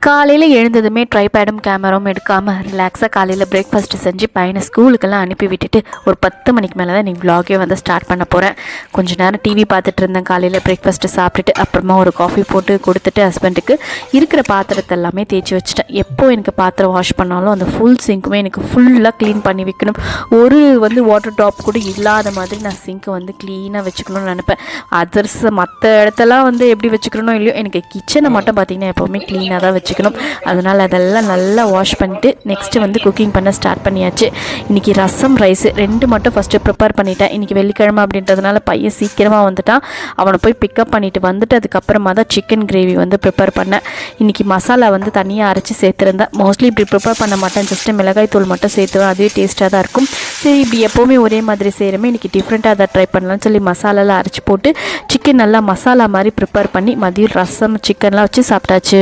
காலையில் எழுந்ததுமே ட்ரைபேடும் கேமராவும் எடுக்காமல் ரிலாக்ஸாக காலையில் பிரேக்ஃபாஸ்ட்டு செஞ்சு பையனை ஸ்கூலுக்கெல்லாம் அனுப்பி விட்டுட்டு ஒரு 10 மணிக்கு மேலே தான் நீ விலாகே வந்து ஸ்டார்ட் பண்ண போகிறேன். கொஞ்சம் நேரம் டிவி பார்த்துட்டு இருந்தேன். காலையில் பிரேக்ஃபாஸ்ட்டு சாப்பிட்டுட்டு அப்புறமா ஒரு காஃபி போட்டு கொடுத்துட்டு ஹஸ்பண்டுக்கு இருக்கிற பாத்திரத்தை எல்லாமே தேய்ச்சி வச்சுட்டேன். எப்போ எனக்கு பாத்திரம் வாஷ் பண்ணாலும் அந்த ஃபுல் சிங்க்குமே எனக்கு ஃபுல்லாக க்ளீன் பண்ணி வைக்கணும். ஒரு வாட்டர் ட்ராப் கூட இல்லாத மாதிரி நான் சிங்க்கை வந்து க்ளீனாக வச்சுக்கணும்னு நினைப்பேன். அதர்ஸ் மற்ற இடத்தெல்லாம் வந்து எப்படி வச்சுக்கணும் இல்லையோ, எனக்கு கிச்சனை மட்டும் பார்த்திங்கன்னா எப்போவுமே க்ளீனாக தான் வச்சுக்கணும். அதனால் அதெல்லாம் நல்லா வாஷ் பண்ணிட்டு நெக்ஸ்ட்டு வந்து குக்கிங் பண்ண ஸ்டார்ட் பண்ணியாச்சு. இன்றைக்கி ரசம் ரைஸ் 2 மட்டும் ஃபஸ்ட்டு ப்ரிப்பேர் பண்ணிட்டேன். இன்றைக்கி வெள்ளிக்கிழமை அப்படின்றதுனால பையன் சீக்கிரமாக வந்துட்டான். அவனை போய் பிக்கப் பண்ணிவிட்டு வந்துட்டு அதுக்கப்புறமா தான் சிக்கன் கிரேவி வந்து ப்ரிப்பேர் பண்ணேன். இன்றைக்கி மசாலா வந்து தனியாக அரைச்சி சேர்த்துருந்தேன். மோஸ்ட்லி இப்படி ப்ரிப்பேர் பண்ண மாட்டேன், ஜஸ்ட்டு மிளகாய் தூள் மட்டும் சேர்த்துவேன். அதுவே டேஸ்ட்டாக தான் இருக்கும். சரி, இப்படி எப்போவுமே ஒரே மாதிரி செய்கிறமே, இன்றைக்கி டிஃப்ரெண்ட்டாக அதை ட்ரை பண்ணலாம்னு சொல்லி மசாலாலாம் அரைச்சி போட்டு சிக்கன் நல்லா மசாலா மாதிரி ப்ரிப்பேர் பண்ணி மதியம் ரசம் சிக்கன்லாம் வச்சு சாப்பிட்டாச்சு.